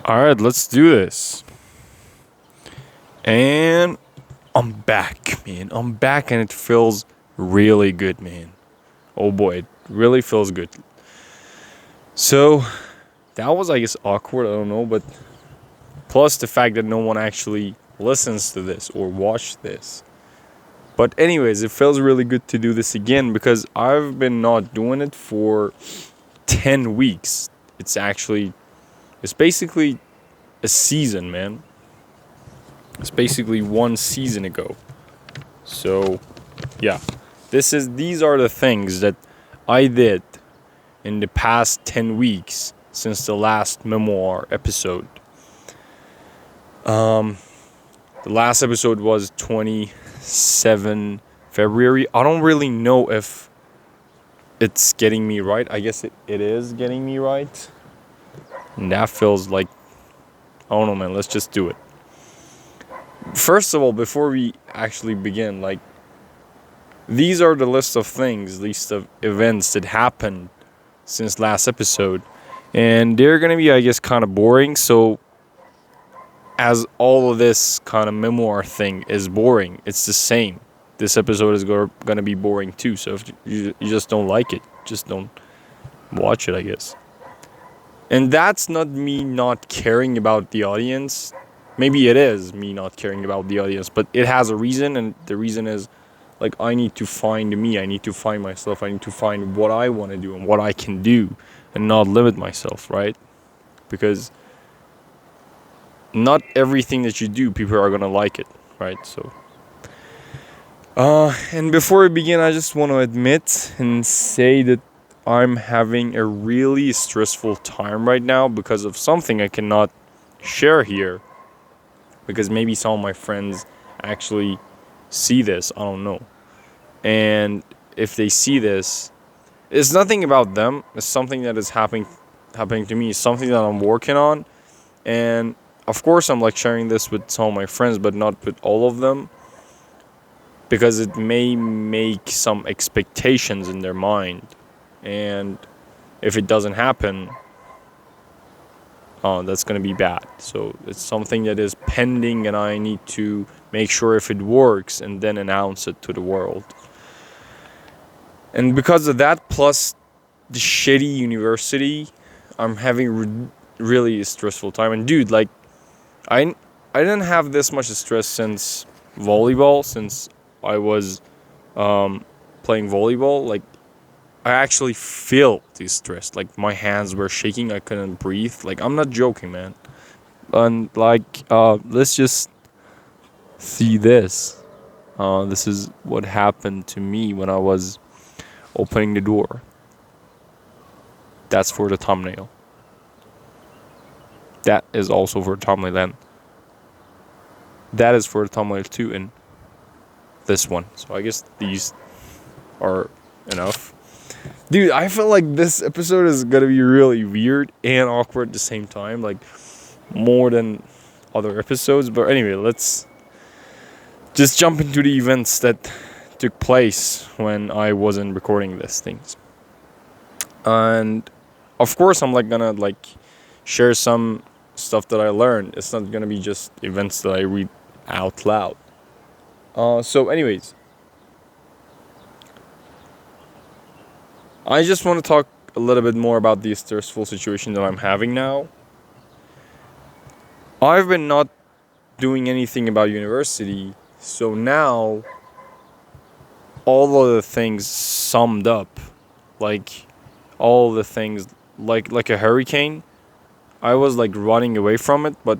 Alright, let's do this. And I'm back, man. I'm back and it feels really good, man. Oh boy, it really feels good. So, that was, I guess, awkward, I don't know, but plus the fact that no one actually listens to this or watched this. But anyways, it feels really good to do this again because I've been not doing it for 10 weeks. It's basically a season, man. It's basically one season ago. So, yeah. These are the things that I did in the past 10 weeks since the last Memoir episode. The last episode was 27 February. I don't really know if it's getting me right. I guess it is getting me right. And that feels like, I don't know, man. Let's just do it. First of all, before we actually begin, these are the list of events that happened since last episode. And they're going to be, I guess, kind of boring. So, as all of this kind of memoir thing is boring, it's the same. This episode is going to be boring too. So, if you just don't like it, just don't watch it, I guess. And that's not me not caring about the audience. Maybe it is me not caring about the audience, but it has a reason, and the reason is, I need to find me, I need to find myself, I need to find what I want to do and what I can do, and not limit myself, right? Because not everything that you do, people are going to like it, right? So, and before we begin, I just want to admit and say that I'm having a really stressful time right now because of something I cannot share here. Because maybe some of my friends actually see this. I don't know. And if they see this, it's nothing about them. It's something that is happening to me. It's something that I'm working on. And of course, I'm sharing this with some of my friends, but not with all of them. Because it may make some expectations in their mind. And if it doesn't happen, that's going to be bad. So it's something that is pending and I need to make sure if it works and then announce it to the world. And because of that, plus the shitty university, I'm having really a stressful time. And dude, I didn't have this much stress since volleyball, since I was playing volleyball. I actually feel this stress. My hands were shaking. I couldn't breathe. I'm not joking, man. And let's just see this. This is what happened to me when I was opening the door. That's for the thumbnail. That is also for the thumbnail. Then that is for the thumbnail too, and this one. So I guess these are enough. Dude, I feel like this episode is gonna be really weird and awkward at the same time, more than other episodes. But anyway, let's just jump into the events that took place when I wasn't recording these things. And of course, I'm gonna share some stuff that I learned. It's not gonna be just events that I read out loud. So anyways, I just want to talk a little bit more about the stressful situation that I'm having now. I've been not doing anything about university, so now all of the things summed up, all the things, like a hurricane, I was running away from it, but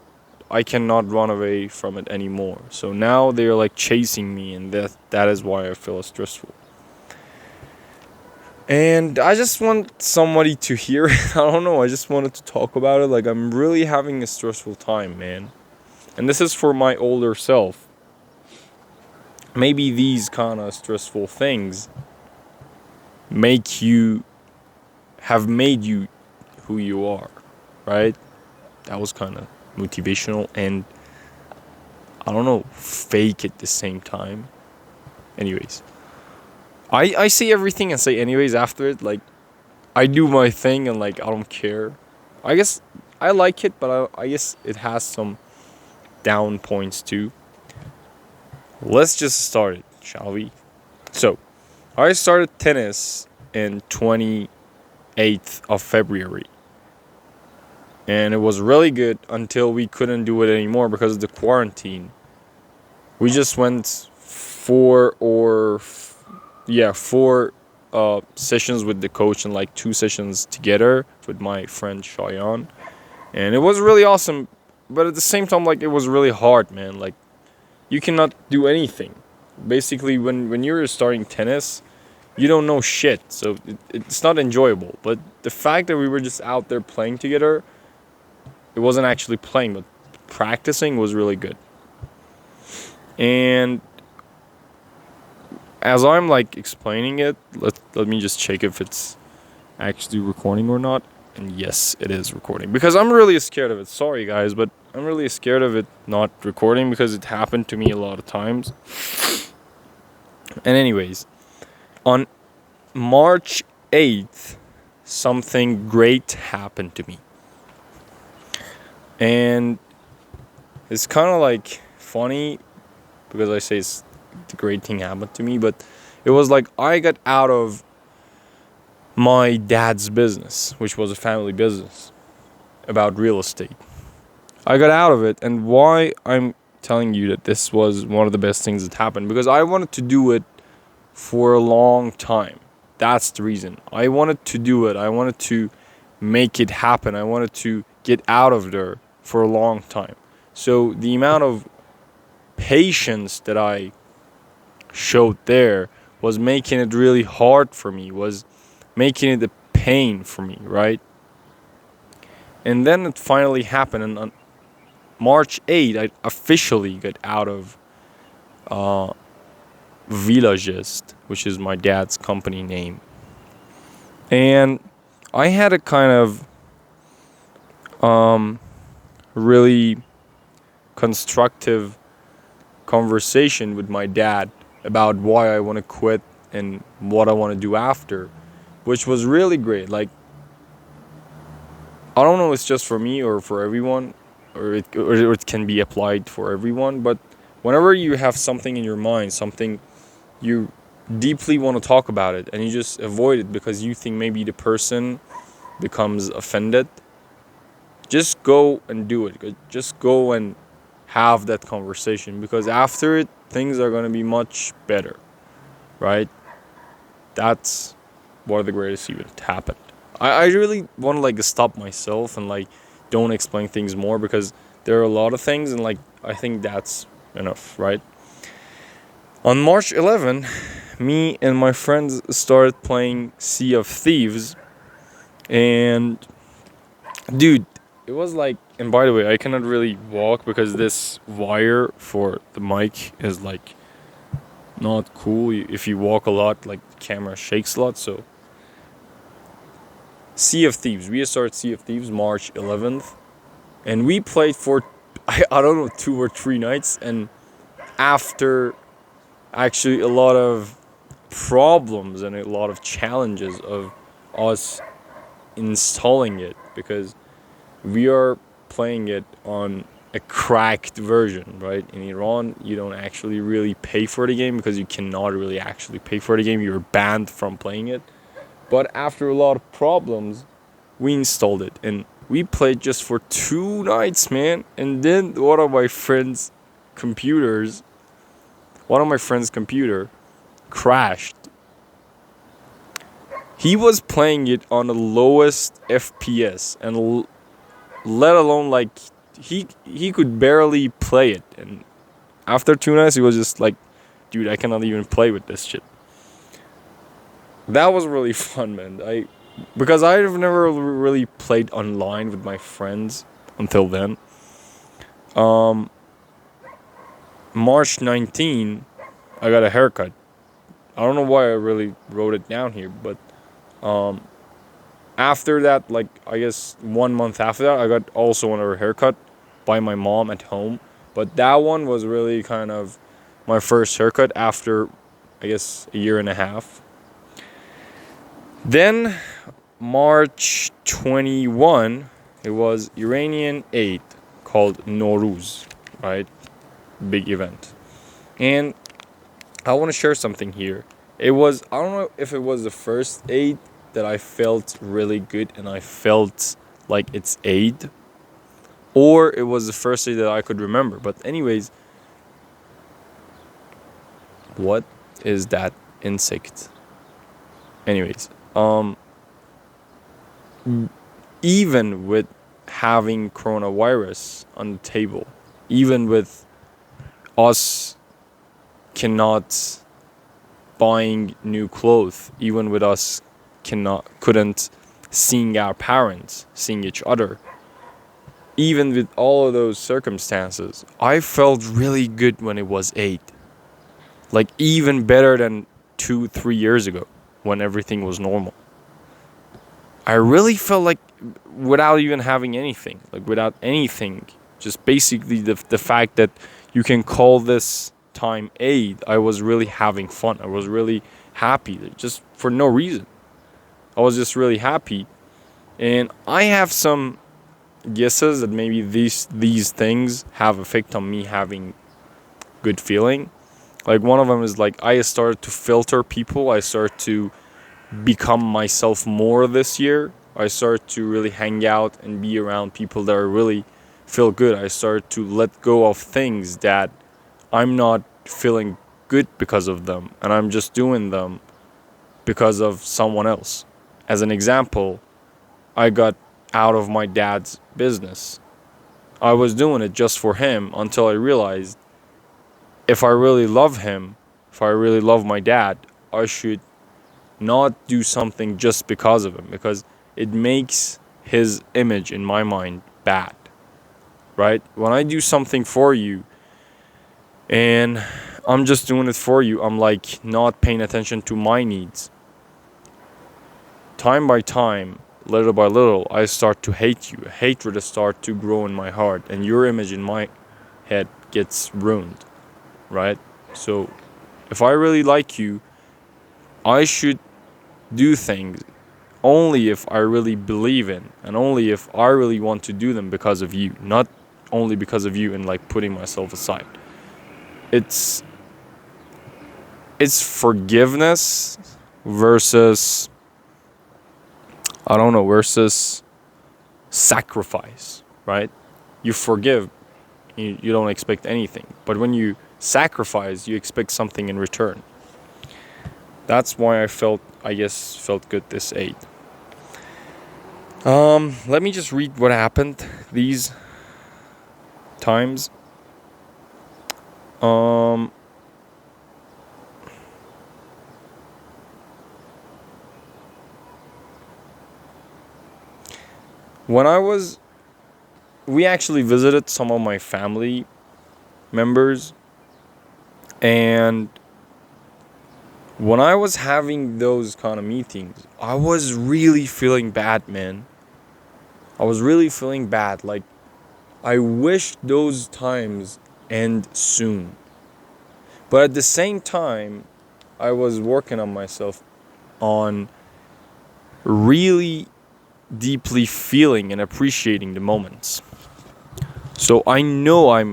I cannot run away from it anymore. So now they're chasing me, and that is why I feel stressful. And I just want somebody to hear it. I don't know. I just wanted to talk about it. I'm really having a stressful time, man. And this is for my older self. Maybe these kind of stressful things have made you who you are, right? That was kind of motivational and, I don't know, fake at the same time. Anyways. I say everything and say anyways after it. I do my thing and I don't care. I guess I like it, but I guess it has some down points too. Let's just start it, shall we? So, I started tennis in 28th of February. And it was really good until we couldn't do it anymore because of the quarantine. We just went four sessions with the coach and like 2 sessions together with my friend Cheyenne. And it was really awesome, but at the same time, like, it was really hard, man. Like, you cannot do anything. Basically, when you're starting tennis, you don't know shit, so it's not enjoyable. But the fact that we were just out there playing together, it wasn't actually playing, but practicing was really good. And as I'm like explaining it, let me just check if it's actually recording or not. And yes, it is recording. Because I'm really scared of it. Sorry guys, but I'm really scared of it not recording because it happened to me a lot of times. And anyways, on March 8th, something great happened to me. And it's kind of like funny because I say the great thing happened to me, but it was like I got out of my dad's business, which was a family business about real estate. I got out of it, and why I'm telling you that this was one of the best things that happened, because I wanted to do it for a long time. That's the reason. I wanted to do it. I wanted to make it happen. I wanted to get out of there for a long time. So the amount of patience that I showed there was making it really hard for me, was making it a pain for me, right? And then it finally happened, and on March 8th, I officially got out of Villagist, which is my dad's company name. And I had a kind of really constructive conversation with my dad about why I want to quit and what I want to do after, which was really great. Like, I don't know if it's just for me or for everyone, or it can be applied for everyone, but whenever you have something in your mind, something you deeply want to talk about it, and you just avoid it because you think maybe the person becomes offended, just go and do it. Just go and have that conversation, because after it, things are going to be much better, right? That's one of the greatest events happened. I really want to like stop myself and like don't explain things more, because there are a lot of things, and like I think that's enough, right? On March 11, me and my friends started playing Sea of Thieves, and dude, it was like, and by the way, I cannot really walk because this wire for the mic is like not cool. If you walk a lot, like the camera shakes a lot. So Sea of Thieves, we started Sea of Thieves March 11th, and we played for I don't know 2 or 3 nights, and after actually a lot of problems and a lot of challenges of us installing it, because we are playing it on a cracked version, right? In Iran, you don't actually really pay for the game because you cannot really actually pay for the game. You're banned from playing it. But after a lot of problems, we installed it, and we played just for 2 nights, man. And then one of my friends' computer crashed. He was playing it on the lowest FPS, and let alone like he could barely play it. And after 2 nights, he was just like, dude, I cannot even play with this shit. That was really fun, man. Because I've never really played online with my friends until then. March 19, I got a haircut. I don't know why I really wrote it down here, but after that, like I guess 1 month after that, I got also another haircut by my mom at home. But that one was really kind of my first haircut after, I guess, a year and a half. Then March 21, It was Iranian Eid called Nowruz, right? Big event. And I want to share something here. It was, I don't know if it was the first Eid that I felt really good and I felt like it's Eid, or it was the first Eid that I could remember. But anyways, what is that insect? Anyways, even with having coronavirus on the table, even with us cannot buying new clothes, even with us couldn't seeing our parents, seeing each other, even with all of those circumstances, I felt really good when it was Eid. Like even better than 2-3 years ago when everything was normal. I really felt like without even having anything, like without anything, just basically the fact that you can call this time Eid, I was really having fun. I was really happy, just for no reason. I was just really happy. And I have some guesses that maybe these things have effect on me having good feeling. Like one of them is like I started to filter people. I started to become myself more this year. I started to really hang out and be around people that really feel good. I started to let go of things that I'm not feeling good because of them, and I'm just doing them because of someone else. As an example, I got out of my dad's business. I was doing it just for him until I realized if I really love him, if I really love my dad, I should not do something just because of him, because it makes his image in my mind bad, right? When I do something for you and I'm just doing it for you, I'm like not paying attention to my needs. Time by time, little by little, I start to hate you. Hatred starts to grow in my heart, and your image in my head gets ruined, right? So if I really like you, I should do things only if I really believe in, and only if I really want to do them because of you, not only because of you and like putting myself aside. It's forgiveness versus, I don't know, versus sacrifice, right? You forgive, you don't expect anything. But when you sacrifice, you expect something in return. That's why I felt good this Eid. Let me just read what happened these times. We actually visited some of my family members, and when I was having those kind of meetings, I was really feeling bad, man. I was really feeling bad. Like, I wish those times end soon. But at the same time, I was working on myself on really deeply feeling and appreciating the moments. So I know I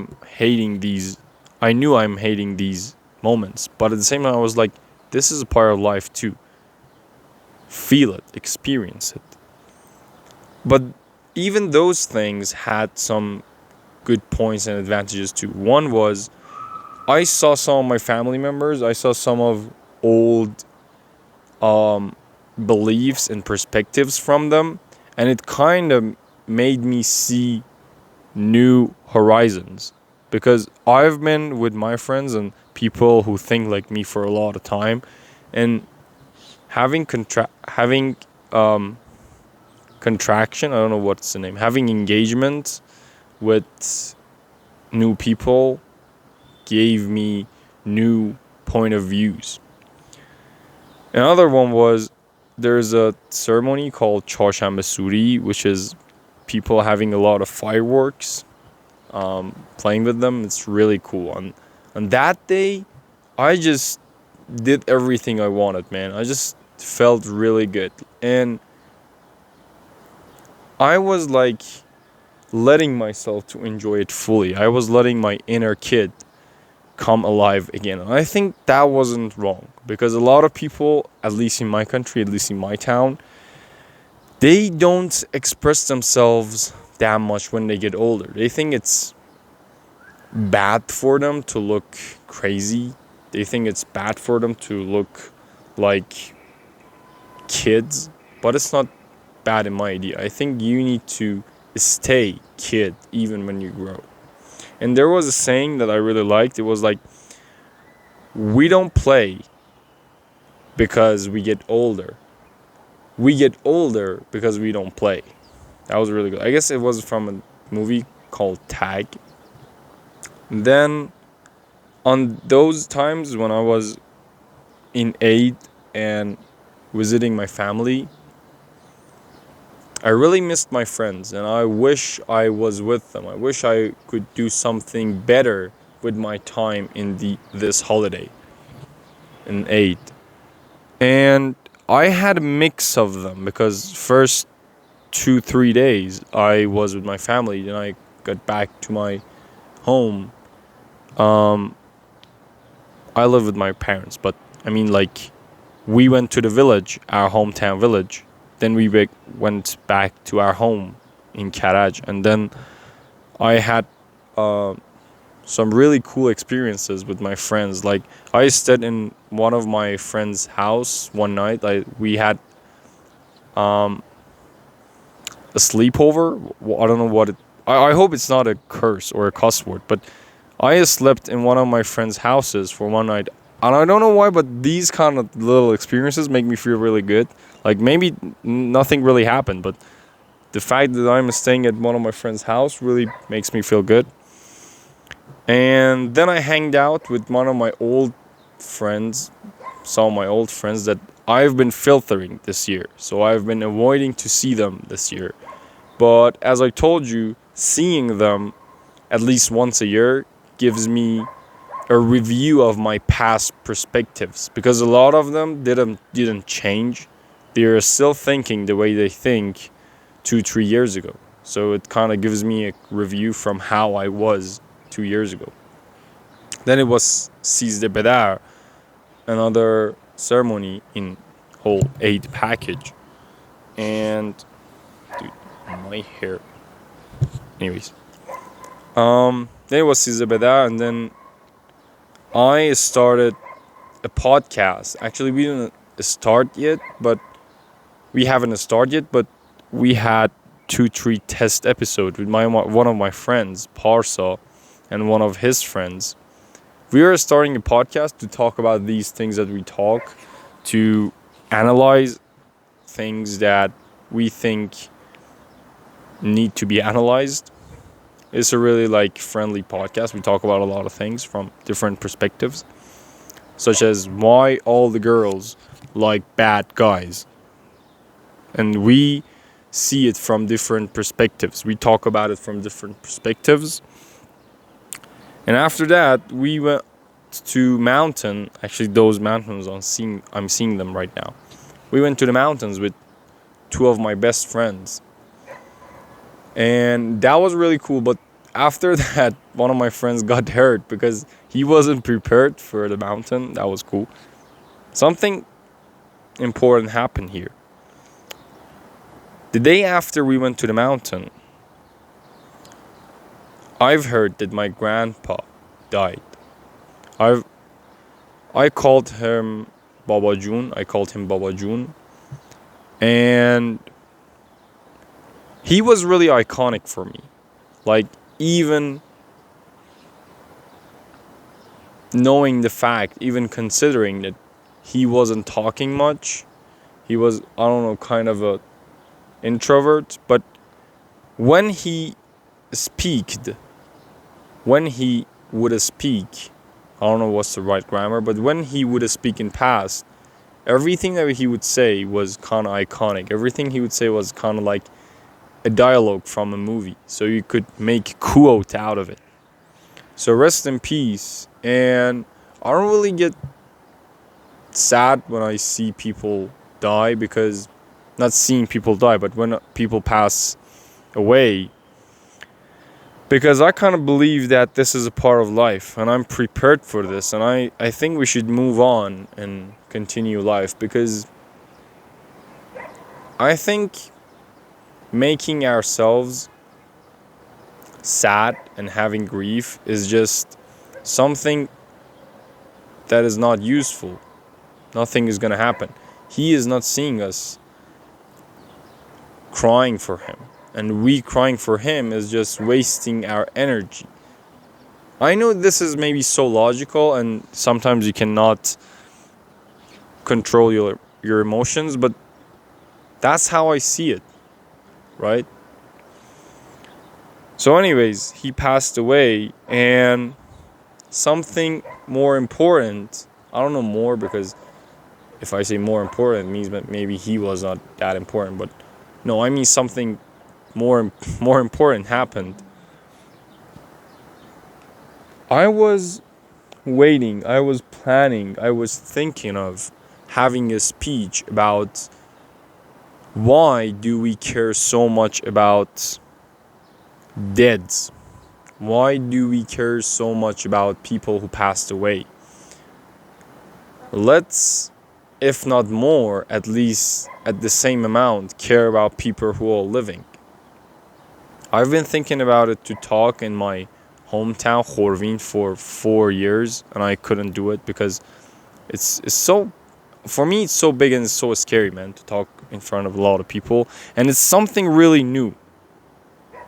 knew I'm hating these moments, but at the same time I was like, this is a part of life too. Feel it, experience it. But even those things had some good points and advantages too. One was I saw some of my family members, I saw some of old beliefs and perspectives from them, and it kind of made me see new horizons, because I've been with my friends and people who think like me for a lot of time, and having contraction, I don't know what's the name, having engagement with new people gave me new point of views. Another one was there's a ceremony called Chorshanbe Suri, which is people having a lot of fireworks, playing with them. It's really cool. On that day, I just did everything I wanted, man. I just felt really good. And I was like letting myself to enjoy it fully. I was letting my inner kid come alive again. And I think that wasn't wrong, because a lot of people, at least in my country, at least in my town, they don't express themselves that much when they get older. They think it's bad for them to look crazy. They think it's bad for them to look like kids, but it's not bad in my idea. I think you need to stay kid even when you grow. And there was a saying that I really liked. It was like, we don't play because we get older. We get older because we don't play. That was really good. I guess it was from a movie called Tag. Then on those times when I was in 8th and visiting my family, I really missed my friends, and I wish I was with them. I wish I could do something better with my time in this holiday in 8th. And I had a mix of them, because first 2-3 days I was with my family, then I got back to my home. I live with my parents, but I mean, like, we went to the village, our hometown village. Then we went back to our home in Karaj, and then I had some really cool experiences with my friends. Like, I stayed in one of my friends' house one night. We had a sleepover. I don't know what it. I hope it's not a curse or a cuss word, but I slept in one of my friends' houses for one night. And I don't know why, but these kind of little experiences make me feel really good. Like, maybe nothing really happened, but the fact that I'm staying at one of my friends' house really makes me feel good. And then I hanged out with one of my old friends, some of my old friends that I've been filtering this year. So I've been avoiding to see them this year. But as I told you, seeing them at least once a year gives me a review of my past perspectives, because a lot of them didn't change. They're still thinking the way they think 2-3 years ago. So it kind of gives me a review from how I was 2 years ago. Then it was Sis de Bedar, another ceremony in whole 8 package. And dude, my hair. Anyways, then it was Sis de Bedar, and then I started a podcast. Actually, we didn't start yet, but we haven't started yet, but we had 2-3 test episodes with one of my friends, Parsa, and one of his friends. We are starting a podcast to talk about these things that we talk, to analyze things that we think need to be analyzed. It's a really friendly podcast. We talk about a lot of things from different perspectives, such as why all the girls like bad guys. And we see it from different perspectives. We talk about it from different perspectives. And after that, we went to mountain. Actually, those mountains I'm seeing them right now. We went to the mountains with 2 of my best friends. And that was really cool. But after that, one of my friends got hurt because he wasn't prepared for the mountain. That was cool. Something important happened here. The day after we went to the mountain, I've heard that my grandpa died. I called him Baba Jun. I called him Baba Jun. And he was really iconic for me. Even knowing the fact, even considering that he wasn't talking much, he was, I don't know, kind of a introvert, but when he would speak, I don't know what's the right grammar, but when he would speak in past, everything that he would say was kind of iconic. Everything he would say was kind of like a dialogue from a movie, so you could make quote out of it. So rest in peace. And I don't really get sad when I see people die, because not seeing people die, but when people pass away, because I kind of believe that this is a part of life and I'm prepared for this, and I think we should move on and continue life, because I think making ourselves sad and having grief is just something that is not useful. Nothing is going to happen. He is not seeing us crying for him, and we crying for him is just wasting our energy. I know this is maybe so logical, and sometimes you cannot control your emotions, but that's how I see it, right? So anyways, he passed away, and something more important, I don't know more, because if I say more important, it means that maybe he was not that important, but no, I mean something more important happened. I was waiting, I was planning, I was thinking of having a speech about why do we care so much about deads? Why do we care so much about people who passed away? Let's, if not more, at least at the same amount, care about people who are living. I've been thinking about it to talk in my hometown, Khorvin, for 4 years, and I couldn't do it because it's so, for me, it's so big and it's so scary, man, to talk in front of a lot of people. And it's something really new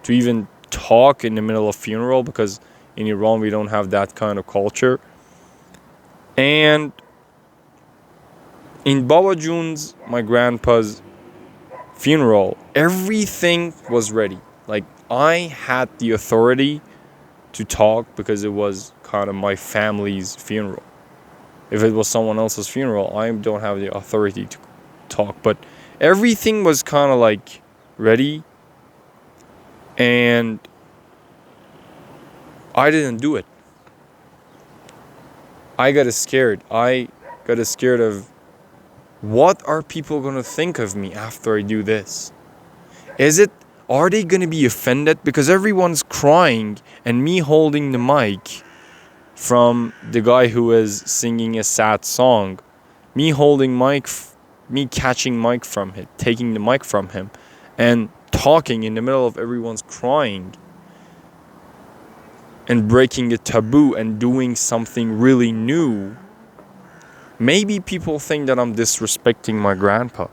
to even talk in the middle of funeral, because in Iran we don't have that kind of culture. And in Baba Jun's, my grandpa's funeral, everything was ready. Like, I had the authority to talk because it was kind of my family's funeral. If it was someone else's funeral, I don't have the authority to talk. But everything was kind of like ready, and I didn't do it. I got scared. I got scared of, what are people going to think of me after I do this? Are they going to be offended? Because everyone's crying and me holding the mic from the guy who is singing a sad song. Me holding mic, me catching mic from him, taking the mic from him, and talking in the middle of everyone's crying. And breaking a taboo and doing something really new. Maybe people think that I'm disrespecting my grandpa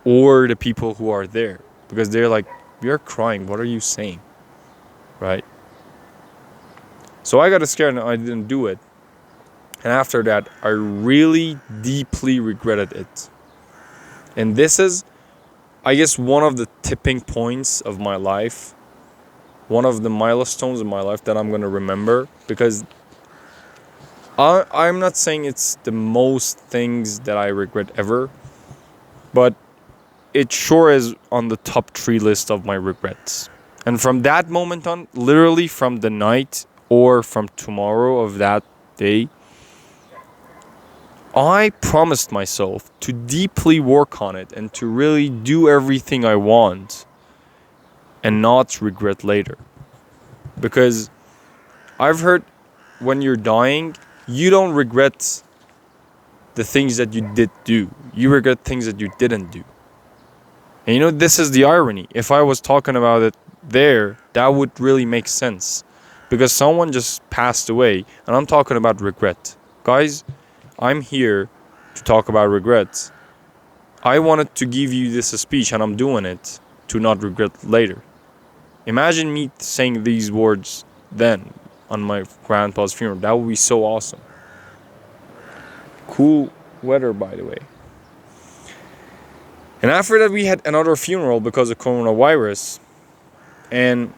or the people who are there, because they're like, you're crying, what are you saying? Right? So I got scared and I didn't do it. And after that, I really deeply regretted it. And this is, I guess, one of the tipping points of my life, one of the milestones in my life that I'm going to remember, because I'm not saying it's the most things that I regret ever, but it sure is on the top 3 list of my regrets. And from that moment on, literally from the night or from tomorrow of that day, I promised myself to deeply work on it and to really do everything I want and not regret later. Because I've heard when you're dying, you don't regret the things that you did do. You regret things that you didn't do. And you know, this is the irony. If I was talking about it there, that would really make sense. Because someone just passed away, and I'm talking about regret. Guys, I'm here to talk about regrets. I wanted to give you this speech, and I'm doing it to not regret later. Imagine me saying these words then on my grandpa's funeral. That would be so awesome. Cool weather, by the way. And after that, we had another funeral because of coronavirus. And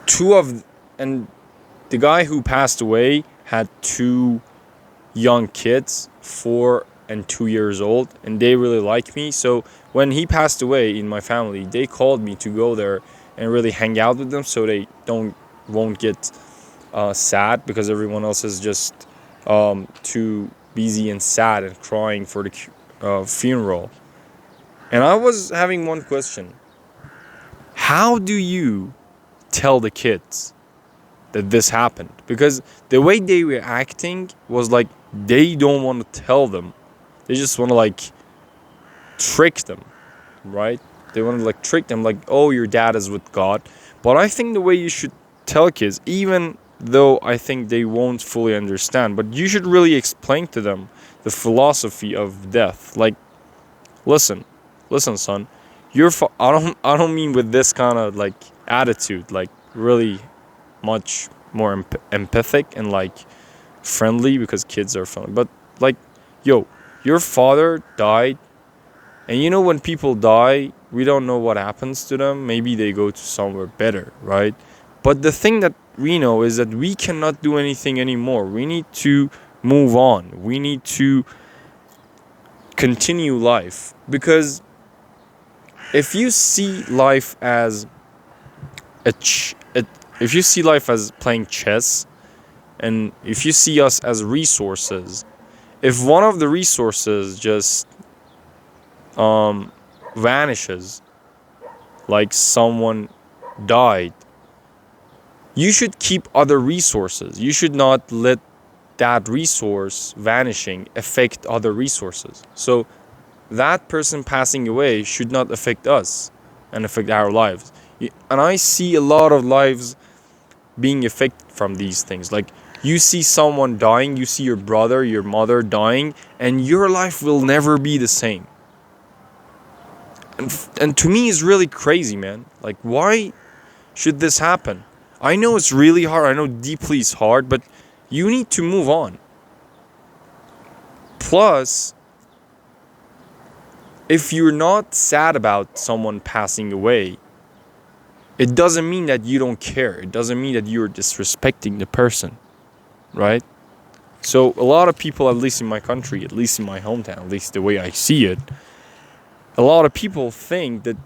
the guy who passed away had 2 young kids, 4 and 2 years old, and they really like me. So when he passed away in my family, they called me to go there and really hang out with them, so they won't get sad, because everyone else is just too busy and sad and crying for the funeral. And I was having one question: how do you tell the kids that this happened? Because the way they were acting was like they don't want to tell them. They just want to like trick them, right? They want to like trick them like, oh, your dad is with God. But I think the way you should tell kids, even though I think they won't fully understand, but you should really explain to them the philosophy of death. Like, listen, son, I don't mean with this kind of like attitude, like really much more empathic and like friendly, because kids are friendly. But like, yo, your father died, and you know when people die, we don't know what happens to them. Maybe they go to somewhere better, right? But the thing that we know is that we cannot do anything anymore. We need to move on. We need to continue life, because if you see life as if you see life as playing chess, and if you see us as resources, if one of the resources just vanishes, like someone died, you should keep other resources. You should not let that resource vanishing affect other resources. So that person passing away should not affect us and affect our lives. And I see a lot of lives being affected from these things. Like, you see someone dying, you see your brother, your mother dying, and your life will never be the same. And to me, it's really crazy, man. Like, why should this happen? I know it's really hard. I know deeply it's hard, but you need to move on. Plus, if you're not sad about someone passing away, it doesn't mean that you don't care. It doesn't mean that you're disrespecting the person, right? So a lot of people, at least in my country, at least in my hometown, at least the way I see it, a lot of people think that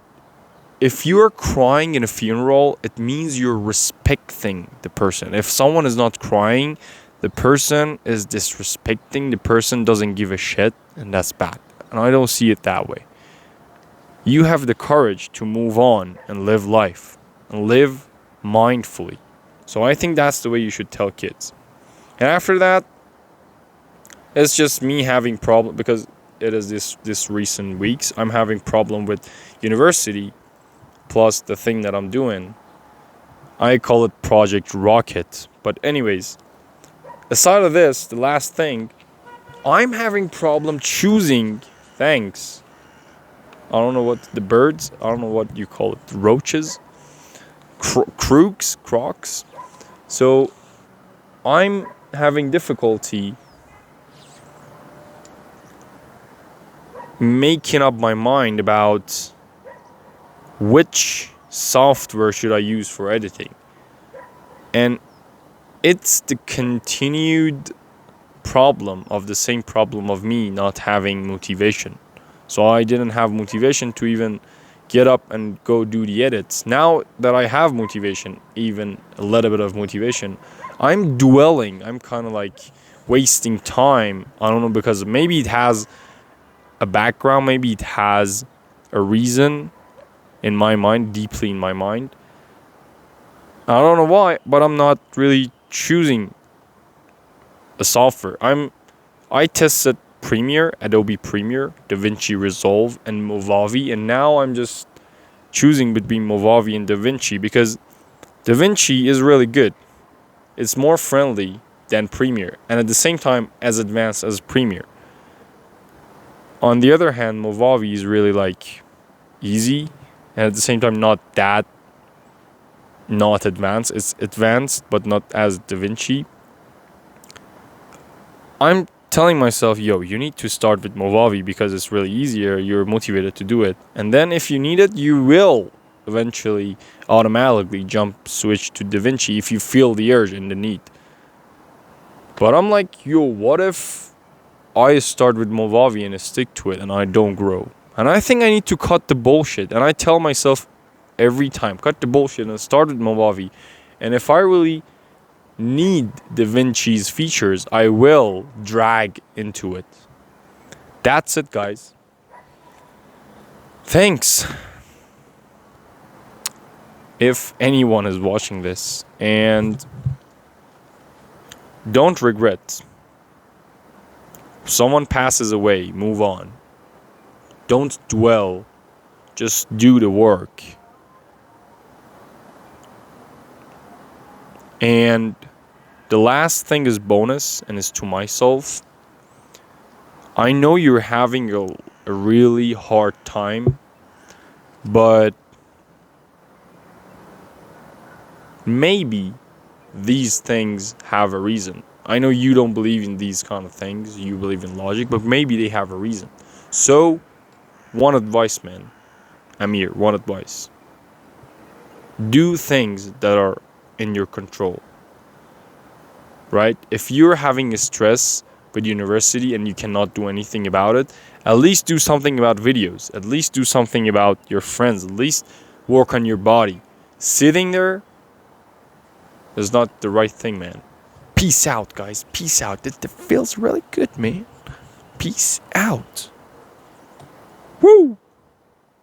if you're crying in a funeral, it means you're respecting the person. If someone is not crying, the person is disrespecting, the person doesn't give a shit, and that's bad. And I don't see it that way. You have the courage to move on and live life and live mindfully. So I think that's the way you should tell kids. And after that, it's just me having problem, because it is this recent weeks I'm having problem with university, plus the thing that I'm doing. I call it Project Rocket. But anyways, aside of this, the last thing, I'm having problem choosing. Thanks. I don't know what the birds, I don't know what you call it, roaches, crocs. So I'm having difficulty making up my mind about which software should I use for editing. And it's the continued problem of the same problem of me not having motivation. So I didn't have motivation to even get up and go do the edits. Now that I have motivation, even a little bit of motivation, I'm dwelling. I'm kind of like wasting time. I don't know, because maybe it has a background, maybe it has a reason in my mind, deeply in my mind. I don't know why, but I'm not really choosing a software. I tested Premiere, Adobe Premiere, DaVinci Resolve, and Movavi, and now I'm just choosing between Movavi and DaVinci, because DaVinci is really good. It's more friendly than Premiere, and at the same time as advanced as Premiere. On the other hand, Movavi is really like easy, and at the same time not advanced. It's advanced, but not as DaVinci. I'm telling myself, yo, you need to start with Movavi because it's really easier. You're motivated to do it. And then if you need it, you will eventually automatically switch to DaVinci if you feel the urge and the need. But I'm like, yo, what if I start with Movavi and I stick to it and I don't grow? And I think I need to cut the bullshit. And I tell myself every time, cut the bullshit and start with Movavi. And if I really need DaVinci's features, I will drag into it. That's it, guys. Thanks. if anyone is watching this, and don't regret. Someone passes away, move on. Don't dwell, just do the work. And the last thing is bonus, and is to myself. I know you're having a really hard time, but maybe these things have a reason. I know you don't believe in these kind of things, you believe in logic, but maybe they have a reason. So, one advice, man. Amir, one advice. Do things that are in your control. Right? If you're having a stress with university and you cannot do anything about it, at least do something about videos. At least do something about your friends. At least work on your body. Sitting there is not the right thing, man. Peace out, guys. Peace out. It feels really good, man. Peace out. Woo!